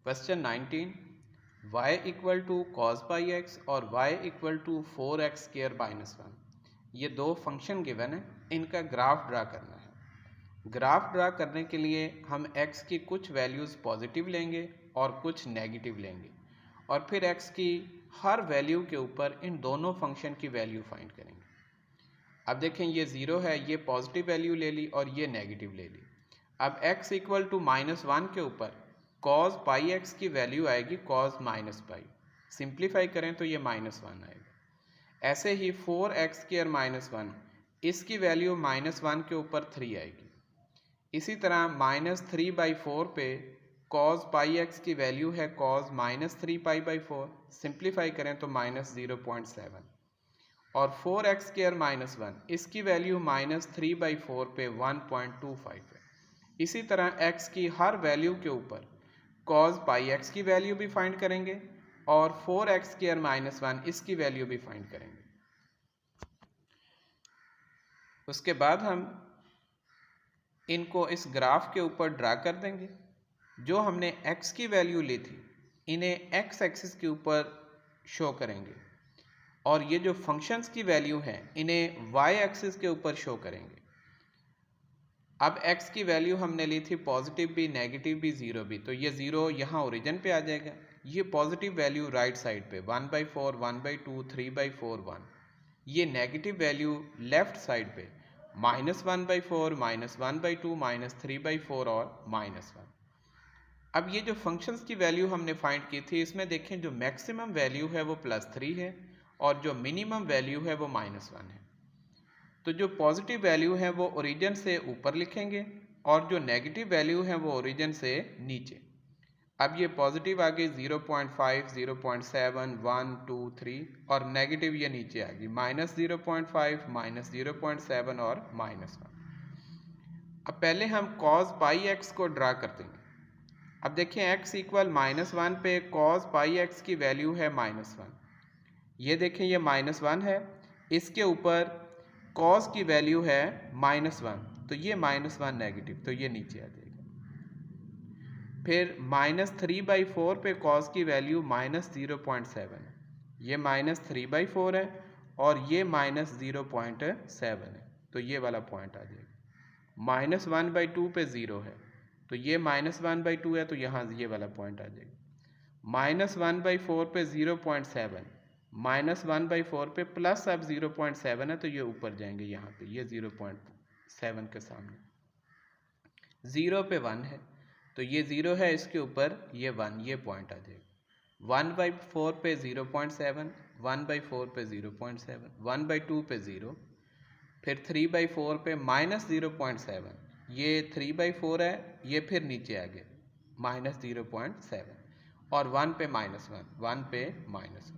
Question 19, y equal to cos pi x और y equal to 4x square minus 1, ये दो function given है, इनका ग्राफ ड्रा करना है। ग्राफ ड्रा करने के लिए हम x की कुछ वैल्यूज़ पॉजिटिव लेंगे और कुछ नेगेटिव लेंगे और फिर x की हर वैल्यू के ऊपर इन दोनों फंक्शन की वैल्यू फाइंड करेंगे। अब देखें ये ज़ीरो है, ये पॉजिटिव वैल्यू ले ली और ये नेगेटिव ले ली। अब x इक्वल टू -1 के ऊपर कॉस पाई एक्स की वैल्यू आएगी कॉस माइनस पाई, सिंप्लीफाई करें तो ये -1 आएगा। ऐसे ही 4x स्क्वायर माइनस 1, इसकी वैल्यू -1 के ऊपर 3 आएगी। इसी तरह -3/4 पे कॉस पाई एक्स की वैल्यू है कॉस -3π/4, सिंप्लीफाई करें तो -0.7। और 4x स्क्वायर माइनस 1, इसकी वैल्यू -3/4 पे 1.25 है। इसी तरह x की हर वैल्यू के ऊपर कॉस पाई एक्स की वैल्यू भी फाइंड करेंगे और 4x स्क्वायर माइनस 1, इसकी वैल्यू भी फाइंड करेंगे। उसके बाद हम इनको इस ग्राफ के ऊपर ड्रा कर देंगे। जो हमने x की वैल्यू ली थी इन्हें x एक्सिस के ऊपर शो करेंगे और ये जो फंक्शंस की वैल्यू है इन्हें y एक्सिस के ऊपर शो करेंगे। अब x की वैल्यू हमने ली थी पॉजिटिव भी, नेगेटिव भी, ज़ीरो भी, तो ये ज़ीरो यहाँ ओरिजिन पे आ जाएगा। ये पॉजिटिव वैल्यू राइट साइड पे 1/4, 1/2, 3/4, 1। ये नेगेटिव वैल्यू लेफ्ट साइड पे -1/4, -1/2, -3/4 और -1। अब ये जो फंक्शंस की वैल्यू हमने फाइंड की थी, इसमें देखें जो मैक्सिमम वैल्यू है वो +3 है और जो मिनिमम वैल्यू है वो -1 है। तो जो पॉजिटिव वैल्यू है वो ओरिजिन से ऊपर लिखेंगे और जो नेगेटिव वैल्यू है वो ओरिजिन से नीचे। अब ये पॉजिटिव आ गई 0.5, 0.7, 1, 2, 3 और नेगेटिव ये नीचे आ गई -0.5, -0.7 और -1। अब पहले हम कॉस पाई एक्स को ड्रा कर देंगे। अब देखें x इक्वल -1 पे कॉस पाई एक्स की वैल्यू है -1। ये देखें ये -1 है, इसके ऊपर कॉस की वैल्यू है -1, तो ये -1 नेगेटिव, तो ये नीचे आ जाएगा। फिर -3/4 पे कॉस की वैल्यू -0.7 है, ये -3/4 है और ये -0.7 है, तो ये वाला पॉइंट आ जाएगा। -1/2 पे 0 है, तो ये -1/2 है, तो यहाँ ये वाला पॉइंट आ जाएगा। -1/4 पे 0.7, -1/4 पे प्लस अब 0.7 है, तो ये ऊपर जाएंगे यहाँ पे, ये 0.7 के सामने। 0 पे 1 है, तो ये 0 है, इसके ऊपर ये 1, ये पॉइंट आ जाएगा। 1/4 पे 0.7, 1/4 पे 0.7, 1/2 पे 0, फिर 3/4 पे -0.7, ये 3/4 है, ये फिर नीचे आ गया -0.7 और 1 पे -1, 1 पे -1।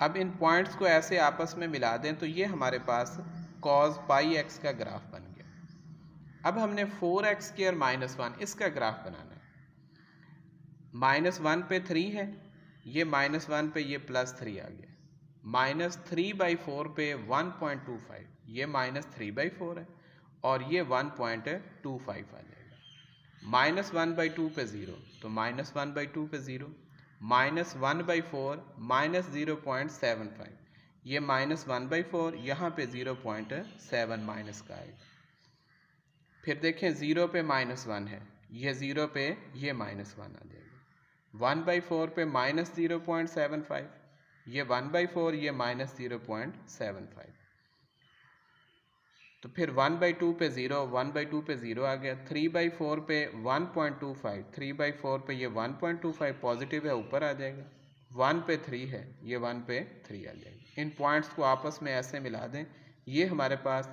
अब इन पॉइंट्स को ऐसे आपस में मिला दें तो ये हमारे पास कॉस पाई एक्स का ग्राफ बन गया। अब हमने 4x स्क्वायर माइनस 1 इसका ग्राफ बनाना है। -1 पे 3 है, ये -1 पे ये +3 आ गया। -3/4 पे 1.25, ये -3/4 है और ये 1.25 आ जाएगा। -1/2 पे 0, तो -1/2 पे 0, -1/4 -0.75, ये -1/4, यहाँ पे 0.7 माइनस का आएगा। फिर देखें 0 पे -1 है, ये 0 पे ये -1 आ जाएगा। 1/4 पे -0.75, ये 1/4, ये -0.75, तो फिर 1/2 पे 0, 1/2 पे 0 आ गया। 3/4 पे 1.25, 3/4 पे ये 1.25 पॉजिटिव है, ऊपर आ जाएगा। 1 पे 3 है, ये 1 पे 3 आ जाएगा। इन पॉइंट्स को आपस में ऐसे मिला दें, ये हमारे पास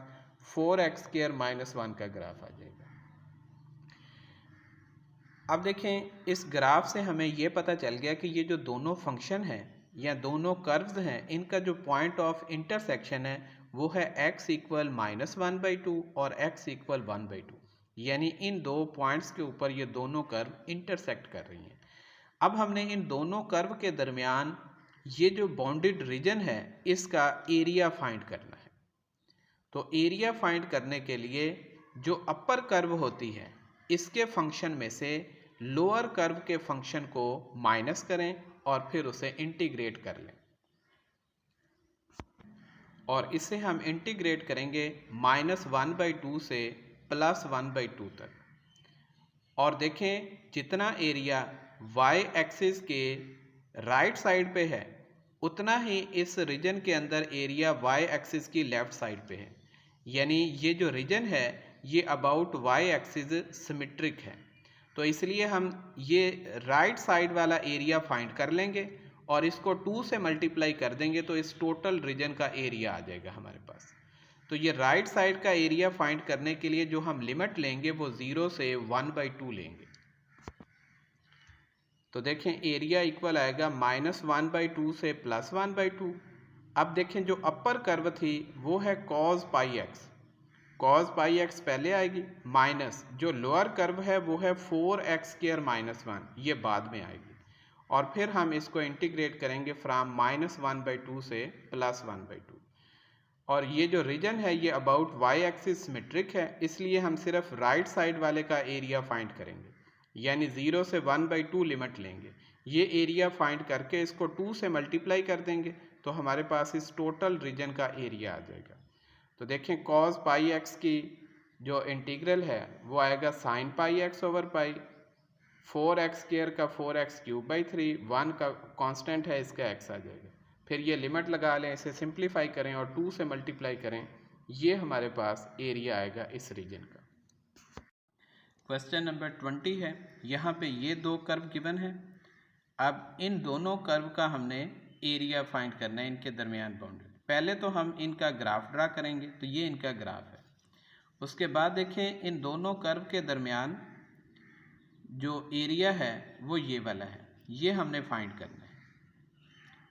4x स्क्वायर माइनस 1 का ग्राफ आ जाएगा। अब देखें इस ग्राफ से हमें ये पता चल गया कि ये जो दोनों फंक्शन हैं या दोनों कर्व्स हैं, इनका जो पॉइंट ऑफ इंटरसेक्शन है वो है x इक्वल -1/2 और x इक्वल 1/2, यानी इन दो पॉइंट्स के ऊपर ये दोनों कर्व इंटरसेक्ट कर रही हैं। अब हमने इन दोनों कर्व के दरमियान ये जो बाउंडेड रीजन है इसका एरिया फाइंड करना है। तो एरिया फाइंड करने के लिए जो अपर कर्व होती है इसके फंक्शन में से लोअर कर्व के फंक्शन को माइनस करें और फिर उसे इंटीग्रेट कर लें, और इसे हम इंटीग्रेट करेंगे -1/2 से +1/2 तक। और देखें जितना एरिया y एक्सिस के राइट साइड पे है उतना ही इस रीजन के अंदर एरिया y एक्सिस की लेफ़्ट साइड पे है, यानी ये जो रीजन है ये अबाउट y एक्सिस सिमेट्रिक है। तो इसलिए हम ये राइट साइड वाला एरिया फाइंड कर लेंगे और इसको 2 से मल्टीप्लाई कर देंगे तो इस टोटल रीजन का एरिया आ जाएगा हमारे पास। तो ये राइट साइड का एरिया फाइंड करने के लिए जो हम लिमिट लेंगे वो 0 से 1/2 लेंगे। तो देखें एरिया इक्वल आएगा -1/2 से +1/2। अब देखें जो अपर कर्व थी वो है cos πx, cos πx पहले आएगी, माइनस जो लोअर कर्व है वो है 4x² -1, ये बाद में आएगी। और फिर हम इसको इंटीग्रेट करेंगे फ्राम -1/2 से +1/2। और ये जो रीजन है ये अबाउट y एक्सिस सिमेट्रिक है, इसलिए हम सिर्फ राइट साइड वाले का एरिया फाइंड करेंगे, यानी 0 से 1/2 लिमिट लेंगे। ये एरिया फाइंड करके इसको 2 से मल्टीप्लाई कर देंगे तो हमारे पास इस टोटल रीजन का एरिया आ जाएगा। तो देखें cos πx की जो इंटीग्रल है वो आएगा sin πx/π, 4x² का 4x³ 1 का कांस्टेंट है इसका x आ जाएगा। फिर ये लिमिट लगा लें, इसे सिंप्लीफाई करें और 2 से मल्टीप्लाई करें, ये हमारे पास एरिया आएगा इस रीजन का। क्वेश्चन नंबर 20 है, यहाँ पे ये दो कर्व गिवन है। अब इन दोनों कर्व का हमने एरिया फाइंड करना है, इनके दरमियान बाउंड्री। पहले तो हम इनका ग्राफ ड्रा करेंगे, तो ये इनका ग्राफ है। उसके बाद देखें इन दोनों कर्व के दरमियान जो एरिया है वो ये वाला है, ये हमने फाइंड करना है।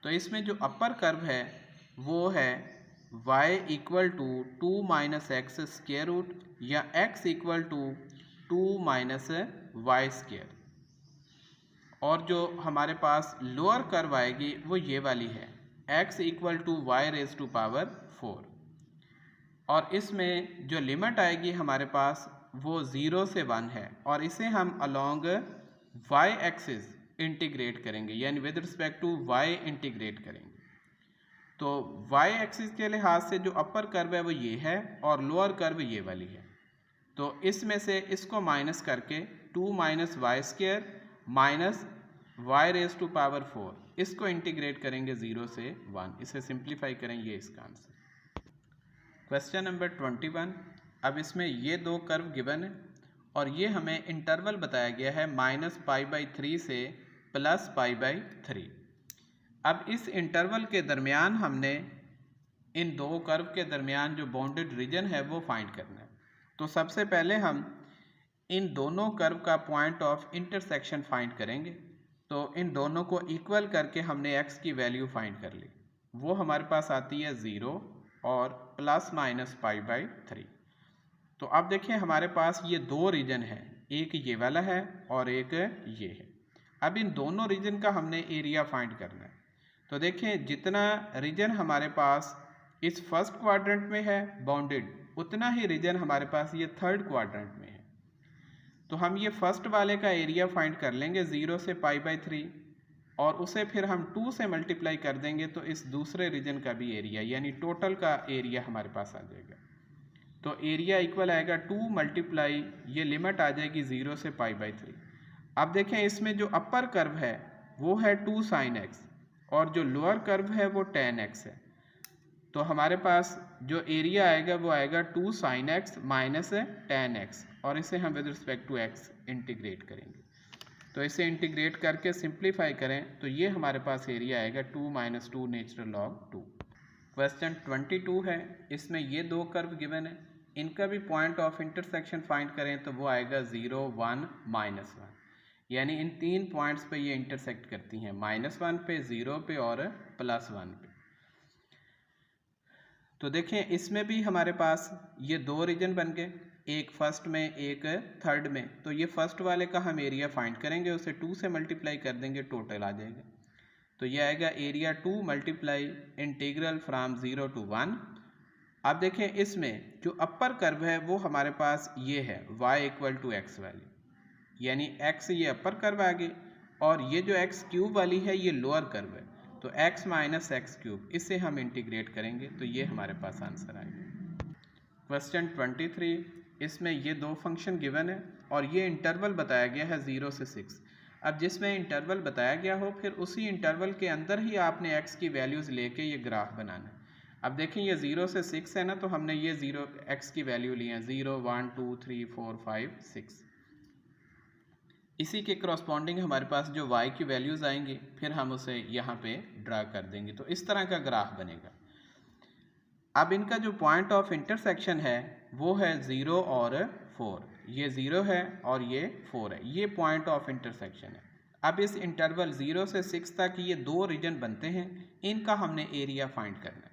तो इसमें जो अपर कर्व है वो है y = 2 - x² या x = 2 - y²। और जो हमारे पास लोअर कर्व आएगी वो ये वाली है, x = y⁴। और इसमें जो लिमिट आएगी हमारे पास वो 0 से 1 है, और इसे हम अलोंग y एक्सिस इंटीग्रेट करेंगे, यानी with respect to y integrate करेंगे। तो y एक्सिस के लिहाज से जो अपर कर्व है वो ये है और लोअर कर्व ये वाली है। तो इसमें से इसको माइनस करके 2 - y² - y⁴, इसको इंटीग्रेट करेंगे 0 से 1, इसे सिंप्लीफाई करें, ये इसका आंसर। क्वेश्चन नंबर 21, अब इसमें ये दो कर्व गिवन है और ये हमें इंटरवल बताया गया है -π/3 से +π/3। अब इस इंटरवल के दरमियान हमने इन दो कर्व के दरमियान जो बाउंडेड रीजन है वो फाइंड करना है। तो सबसे पहले हम इन दोनों कर्व का पॉइंट ऑफ इंटरसेक्शन फाइंड करेंगे। तो इन दोनों को इक्वल करके हमने x की वैल्यू फाइंड कर ली, वो हमारे पास आती है 0 और ±π/3। तो अब देखें हमारे पास ये दो रीजन है, एक ये वाला है और एक ये है। अब इन दोनों रीजन का हमने एरिया फाइंड करना है। तो देखें जितना रीजन हमारे पास इस फर्स्ट क्वाड्रेंट में है बाउंडेड, उतना ही रीजन हमारे पास ये थर्ड क्वाड्रेंट में है। तो हम ये फर्स्ट वाले का एरिया फाइंड कर लेंगे 0 से π/3, और उसे फिर हम 2 से मल्टीप्लाई कर देंगे तो इस दूसरे रीजन का भी एरिया, यानी टोटल का एरिया हमारे पास आ जाएगा। तो एरिया इक्वल आएगा 2 × ये लिमिट आ जाएगी 0 से π/3। अब देखें इसमें जो अपर कर्व है वो है 2 sin x और जो लोअर कर्व है वो tan x है। तो हमारे पास जो एरिया आएगा वो आएगा 2 sin x - tan x, और इसे हम with respect to x integrate करेंगे। तो इसे इंटीग्रेट करके सिंप्लीफाई करें तो ये हमारे पास एरिया आएगा 2 - 2 नेचुरल लॉग 2। क्वेश्चन 22 है, इसमें ये दो कर्व गिवन है, इनका भी पॉइंट ऑफ इंटरसेक्शन फाइंड करें तो वो आएगा 0, 1, -1, यानी इन तीन पॉइंट्स पे ये इंटरसेक्ट करती हैं, -1 पे, 0 पे और +1 पे। तो देखें इसमें भी हमारे पास ये दो रीजन बन गए, एक फर्स्ट में एक थर्ड में। तो ये फर्स्ट वाले का हम एरिया फाइंड करेंगे, उसे 2 से मल्टीप्लाई कर देंगे, टोटल आ जाएगा। तो ये आएगा एरिया 2 × इंटीग्रल फ्राम 0 to 1। अब देखें इसमें जो अपर कर्व है वो हमारे पास ये है y = x वाली, यानी x ये अपर कर्व आ गई और ये जो x क्यूब वाली है ये लोअर कर्व है, तो x माइनस एक्स क्यूब, इसे हम इंटीग्रेट करेंगे तो ये हमारे पास आंसर आएगा। क्वेश्चन 23, इसमें ये दो फंक्शन गिवन है और ये इंटरवल बताया गया है 0 से 6। अब जिसमें इंटरवल बताया गया हो फिर उसी इंटरवल के अंदर ही आपने x की वैल्यूज़ लेके ये ग्राफ बनाना है। अब देखें ये 0 से 6 है ना, तो हमने ये 0 x की वैल्यू ली है 0 1 2 3 4 5 6। इसी के करस्पॉन्डिंग हमारे पास जो y की वैल्यूज़ आएंगी फिर हम उसे यहाँ पे ड्रा कर देंगे, तो इस तरह का ग्राफ बनेगा। अब इनका जो पॉइंट ऑफ इंटरसेक्शन है वो है 0 और 4, ये 0 है और ये 4 है, ये पॉइंट ऑफ इंटरसेक्शन है। अब इस इंटरवल 0 से 6 तक ये दो रीजन बनते हैं, इनका हमने एरिया फाइंड करना है।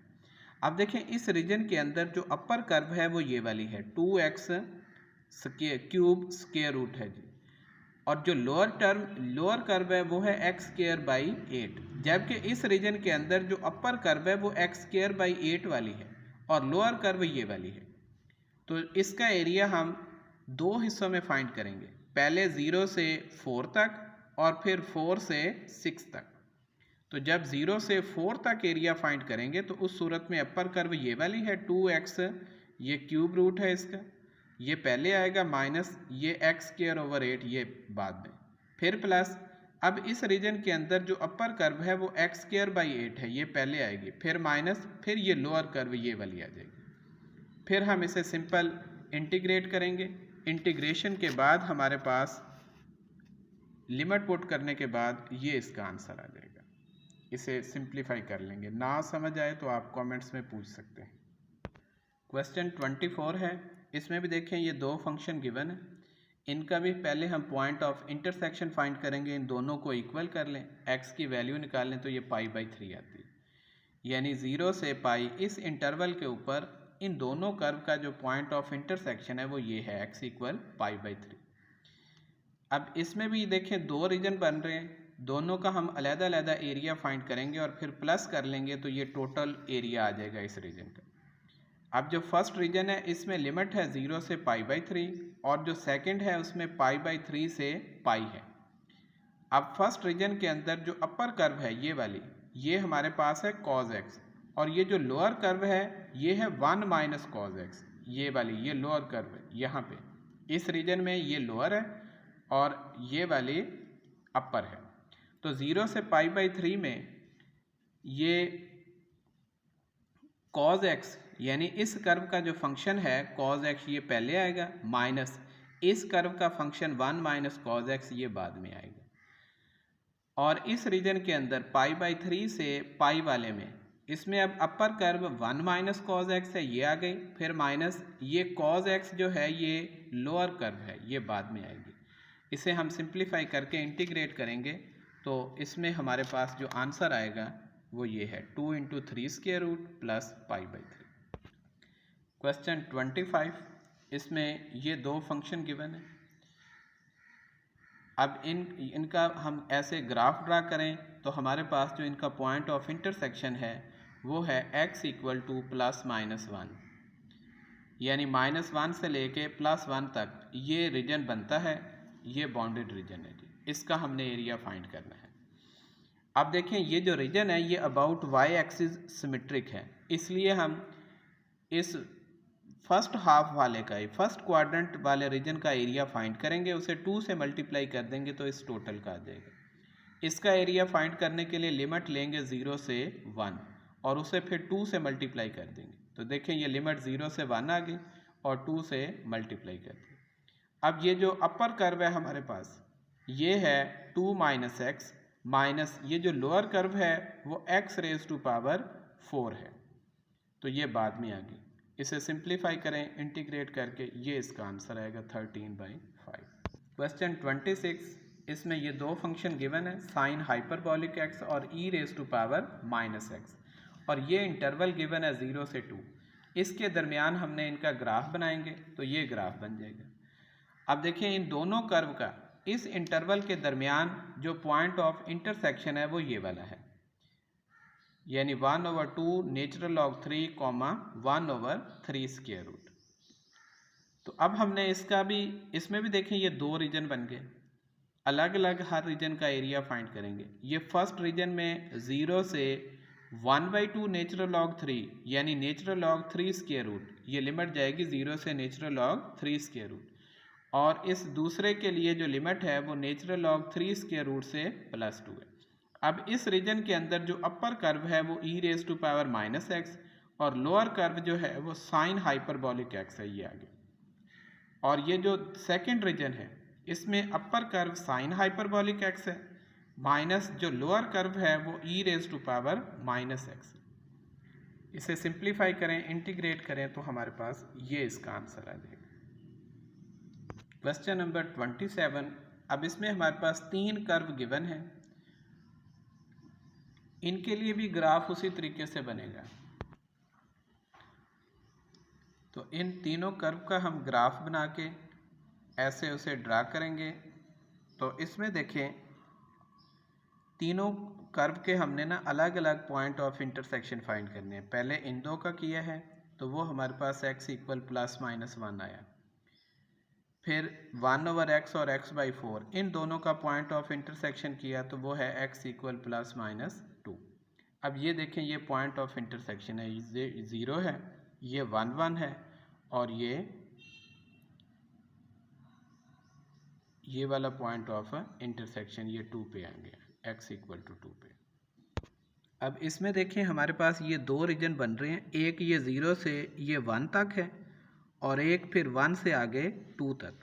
अब देखें इस रीजन के अंदर जो अपर कर्व है वो ये वाली है 2x क्यूब स्क्वायर रूट है जी, और जो लोअर कर्व है वो है एक्स स्क्वायर बाई 8, जबकि इस रीजन के अंदर जो अपर कर्व है वो एक्स स्क्वायर बाई 8 वाली है और लोअर कर्व ये वाली है। तो इसका एरिया हम दो हिस्सों में फाइंड करेंगे, पहले 0 से 4 तक और फिर 4 से 6 तक। तो जब 0 से 4 तक एरिया फाइंड करेंगे तो उस सूरत में अपर कर्व ये वाली है 2x, ये क्यूब रूट है इसका, ये पहले आएगा, माइनस ये एक्स स्क्वायर ओवर 8 ये बाद में, फिर प्लस। अब इस रीजन के अंदर जो अपर कर्व है वो एक्स स्क्वायर बाई 8 है, ये पहले आएगी, फिर माइनस, फिर ये लोअर कर्व ये वाली आ जाएगी। फिर हम इसे सिंपल इंटीग्रेट करेंगे। इंटीग्रेशन के बाद हमारे पास लिमिट पुट करने के बाद ये इसका आंसर आ जाएगा। इसे सिंप्लीफाई कर लेंगे, ना समझ आए तो आप कमेंट्स में पूछ सकते हैं। क्वेश्चन 24 है, इसमें भी देखें ये दो फंक्शन गिवन है, इनका भी पहले हम पॉइंट ऑफ इंटरसेक्शन फाइंड करेंगे, इन दोनों को इक्वल कर लें, x की वैल्यू निकाल लें तो ये π/3 आती है, यानी 0 से पाई इस इंटरवल के ऊपर इन दोनों कर्व का जो पॉइंट ऑफ इंटरसेक्शन है वो ये है x इक्वल π/3। अब इसमें भी देखें दो रीजन बन रहे हैं, दोनों का हम अलग-अलग एरिया फाइंड करेंगे और फिर प्लस कर लेंगे तो ये टोटल एरिया आ जाएगा इस रीजन का। अब जो फर्स्ट रीजन है इसमें लिमिट है 0 से π/3 और जो सेकंड है उसमें π/3 से पाई है। अब फर्स्ट रीजन के अंदर जो अपर कर्व है ये वाली, ये हमारे पास है cos x, और ये जो लोअर कर्व है ये है 1 माइनस cos x, ये वाली ये लोअर कर्व है, यहाँ पे इस रीजन में ये लोअर है और ये वाली अपर है। तो 0 से π/3 में ये cos x यानी इस कर्व का जो फंक्शन है cos x ये पहले आएगा, माइनस इस कर्व का फंक्शन 1 माइनस cos x ये बाद में आएगा। और इस रीजन के अंदर π/3 से पाई वाले में इसमें अब upper curve 1 minus cos x है, ये आ गई, फिर माइनस ये cos x जो है ये लोअर कर्व है, ये बाद में आएगी। इसे हम सिंप्लीफाई करके इंटीग्रेट करेंगे तो इसमें हमारे पास जो आंसर आएगा वो ये है 2 × 3 स्क्वायर रूट प्लस π/3। क्वेश्चन 25, इसमें ये दो फंक्शन गिवन है। अब इनका हम ऐसे ग्राफ ड्रा करें तो हमारे पास जो इनका पॉइंट ऑफ इंटरसेक्शन है वो है x इक्वल टू +-1, यानी -1 से लेके +1 तक ये रीजन बनता है, ये बाउंडेड रीजन है जी, इसका हमने एरिया फाइंड करना है। अब देखें ये जो रीजन है ये अबाउट y एक्सिस सिमेट्रिक है, इसलिए हम इस फर्स्ट हाफ वाले का, फर्स्ट क्वाड्रेंट वाले रीजन का एरिया फाइंड करेंगे, उसे 2 से मल्टीप्लाई कर देंगे तो इस टोटल का आ जाएगा। इसका एरिया फाइंड करने के लिए लिमिट लेंगे 0 से 1 और उसे फिर 2 से मल्टीप्लाई कर देंगे, तो देखें ये लिमिट 0 से 1 आ गई और 2 से मल्टीप्लाई कर दी। अब ये जो अपर कर्व है हमारे पास ये है 2 माइनस एक्स, माइनस ये जो लोअर कर्व है वो x⁴ है, तो ये बाद में आ गई। इसे सिंप्लीफाई करें इंटीग्रेट करके, ये इसका आंसर आएगा 13/5। क्वेश्चन 26, इसमें ये दो फंक्शन गिवन है, साइन हाइपरबॉलिक x और e⁻⁻x, और ये इंटरवल गिवन है 0 से 2। इसके दरमियान हमने इनका ग्राफ बनाएंगे तो ये ग्राफ बन जाएगा। अब देखिए इन दोनों कर्व का इस इंटरवल के दरमियान जो पॉइंट ऑफ इंटरसेक्शन है वो ये वाला है, यानी 1/2 नेचुरल लॉग 3, 1/3 स्क्वायर रूट। तो अब हमने इसका भी, इसमें भी देखें ये दो रीजन बन गए, अलग अलग हर रीजन का एरिया फाइंड करेंगे। ये फर्स्ट रीजन में 0 से 1/2 नेचुरल लॉग 3 यानी नेचुरल लॉग 3 स्क्वायर रूट, ये लिमिट जाएगी 0 से नेचुरल लॉग 3 स्क्वायर रूट। और इस दूसरे के लिए जो लिमिट है वो नेचुरल लॉग 3 स्क्वायर रूट से +2 है। अब इस रीजन के अंदर जो अपर कर्व है वो e⁻⁻x और लोअर कर्व जो है वो साइन हाइपरबॉलिक x है, ये आगे। और ये जो सेकंड रीजन है इसमें upper curve sign hyperbolic x है, माइनस जो लोअर कर्व है वो e⁻⁻x। इसे सिंप्लीफाई करें, इंटीग्रेट करें तो हमारे पास ये इसका आंसर आ जाएगा। Question number 27। अब इसमें हमारे पास 3 कर्व गिवन है, इनके लिए भी ग्राफ उसी तरीके से बनेगा। तो इन तीनों कर्व का हम ग्राफ बना के ऐसे उसे ड्रा करेंगे। तो इसमें देखें तीनों कर्व के हमने ना अलग अलग पॉइंट ऑफ इंटरसेक्शन फाइंड करने हैं। पहले इन दो का किया है तो वो हमारे पास x = +-1 आया। फिर 1/x और x/4 इन दोनों का पॉइंट ऑफ इंटरसेक्शन किया तो वो है x = +-2। अब ये देखें ये पॉइंट ऑफ इंटरसेक्शन है, ये 0 है, ये 1 है और ये वाला पॉइंट ऑफ इंटरसेक्शन ये 2 पे आ गया, x = 2 पे। अब इसमें देखें हमारे पास ये 2 रीजन बन रहे हैं, एक ये 0 से ये 1 तक है और एक फिर 1 से आगे 2 तक।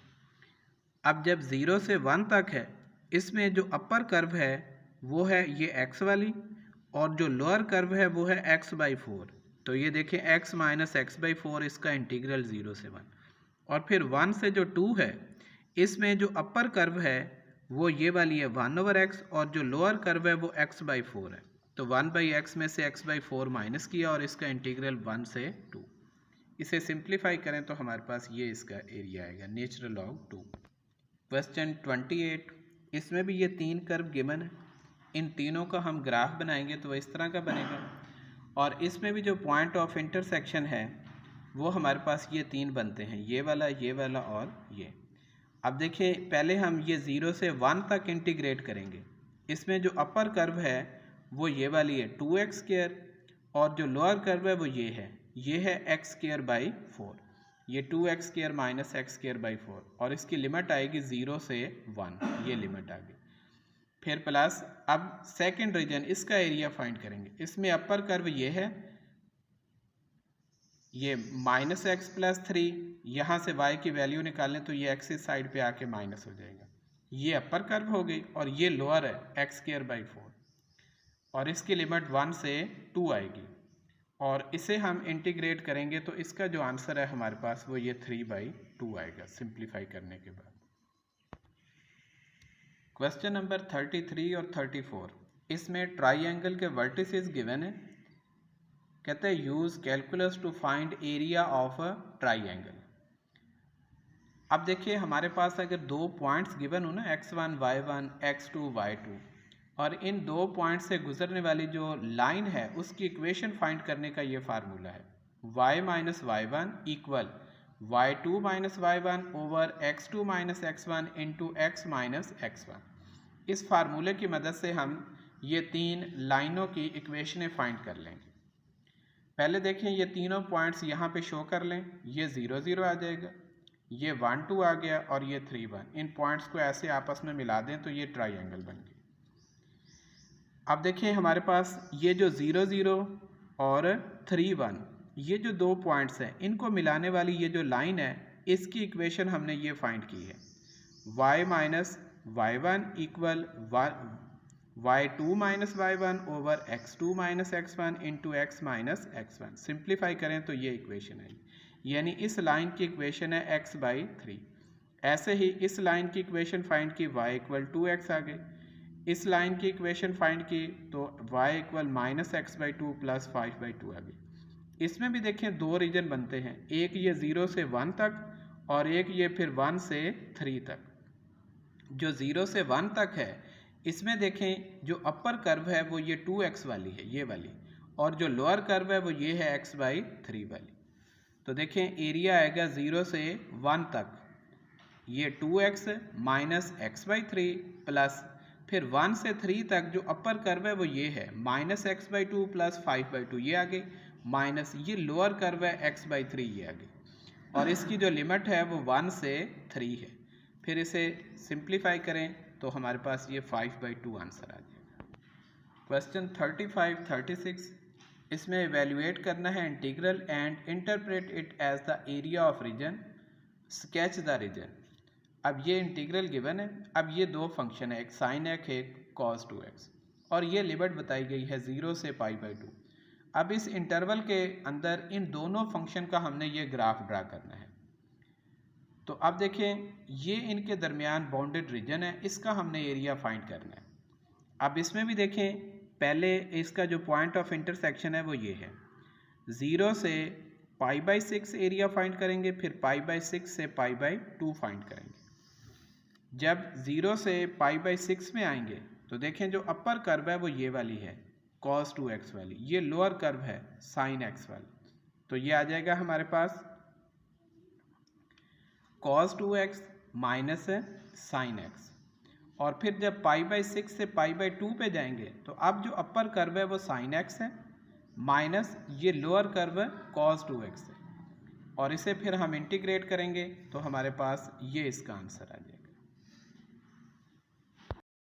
अब जब 0 से 1 तक है इसमें जो अपर कर्व है वो है ये x वाली और जो लोअर कर्व है वो है x/4। तो ये देखें x - x/4 इसका इंटीग्रल 0 से 1। और फिर 1 से जो 2 है इसमें जो अपर कर्व है वो ये वाली है 1/x और जो लोअर कर्व है वो x/4 है। तो 1/x में से x/4 माइनस किया और इसका इंटीग्रल 1 से 2। इसे सिंप्लीफाई करें तो हमारे पास ये इसका एरिया आएगा, नेचुरल लॉग 2। क्वेश्चन 28। इसमें भी ये 3 कर्व गिवन है, इन तीनों का हम ग्राफ बनाएंगे तो इस तरह का बनेगा। और इसमें भी जो पॉइंट ऑफ इंटरसेक्शन है वो हमारे पास ये 3 बनते हैं, ये वाला और ये। अब देखिए पहले हम ये 0 से 1 तक इंटीग्रेट करेंगे। इसमें जो अपर कर्व है वो ये वाली है 2x² और जो लोअर कर्व है वो ये है x²/4, ये 2x² - x²/4 और इसकी लिमिट आएगी 0 से 1, ये लिमिट आ गई। फिर प्लस अब सेकंड रीजन इसका एरिया फाइंड करेंगे। इसमें अपर कर्व ये है, ये -x + 3, यहाँ से y की वैल्यू निकालें तो ये x इस साइड पे आके माइनस हो जाएगा, ये अपर कर्व हो गई। और ये लोअर है x²/4 और इसकी लिमिट 1 से 2 आएगी और इसे हम इंटीग्रेट करेंगे तो इसका जो आंसर है हमारे पास वो ये 3/2 आएगा सिंप्लीफाई करने के बाद। क्वेश्चन नंबर 33 और 34। इसमें ट्राइंगल के वर्टिसेस गिवन है, कहते हैं use calculus to find area of a triangle. अब देखिए हमारे पास अगर 2 पॉइंट्स गिवन हो ना x1 y1 x2 y2 और इन 2 पॉइंट से गुजरने वाली जो लाइन है उसकी इक्वेशन फाइंड करने का ये फार्मूला है, y - y1 = y2 - y1 over x2 - x1 into x - x1। इस फार्मूले की मदद से हम ये 3 लाइनों की इक्वेशनें फाइंड कर लेंगे। पहले देखें ये तीनों पॉइंट्स यहाँ पे शो कर लें, ये 0 0 आ जाएगा, ये 1 2 आ गया और ये 3 1। इन पॉइंट्स को ऐसे आपस में मिला दें तो ये ट्राइंगल बन गया। अब देखिए हमारे पास ये जो 0 0 और 3 1 ये जो 2 पॉइंट्स हैं इनको मिलाने वाली ये जो लाइन है इसकी इक्वेशन हमने ये फाइंड की है, y - y1 = y2 - y1 over x2 - x1 into x - x1। Simplify करें तो ये इक्वेशन है, यानी इस लाइन की इक्वेशन है x/3। ऐसे ही इस लाइन की इक्वेशन फाइंड की y = 2x आ गई, इस लाइन की इक्वेशन फाइंड की तो y = -x/2 + 5/2 आ गई। इसमें भी देखें 2 रीजन बनते हैं, एक ये 0 से 1 तक और एक ये फिर 1 से 3 तक। जो 0 से 1 तक है इसमें देखें जो अपर कर्व है वो ये 2x वाली है, ये वाली, और जो लोअर कर्व है वो ये है x/3 वाली। तो देखें एरिया आएगा 0 से 1 तक ये 2x - x/3 प्लस फिर 1 से 3 तक जो अपर कर्व है वो ये है -x/2 प्लस 5/2 ये आ गई, माइनस ये लोअर कर्व है x/3 ये आ गई, और इसकी जो लिमिट है वो 1 से 3 है। फिर इसे सिंप्लीफाई करें तो हमारे पास ये 5/2 आंसर आ जाएगा। क्वेश्चन 35, 36 इसमें एवेल्युएट करना है integral and interpret it as the area of region, sketch the region. अब ये इंटीग्रल गिवन है, अब ये दो फंक्शन है, एक साइन एक्स एक cos 2x, और ये लिमिट बताई गई है 0 से π/2। अब इस इंटरवल के अंदर इन दोनों फंक्शन का हमने ये ग्राफ ड्रा करना है। तो अब देखें ये इनके दरमियान बाउंडेड रीजन है, इसका हमने एरिया फाइंड करना है। अब इसमें भी देखें पहले इसका जो पॉइंट ऑफ इंटरसेक्शन है वो ये है, 0 से π/6 एरिया फाइंड करेंगे, फिर π/6 से π/2 फाइंड करेंगे। जब 0 से π/6 में आएंगे तो देखें जो अपर कर्व है वो ये वाली है cos 2x वाली, ये लोअर कर्व है sin x वाली, तो ये आ जाएगा हमारे पास cos 2x minus sin x। और फिर जब π/6 से π/2 पे जाएंगे तो अब जो अपर कर्व है वो sin x है, माइनस ये लोअर कर्व है cos 2x है, और इसे फिर हम इंटीग्रेट करेंगे तो हमारे पास ये इसका आंसर आ जाएगा।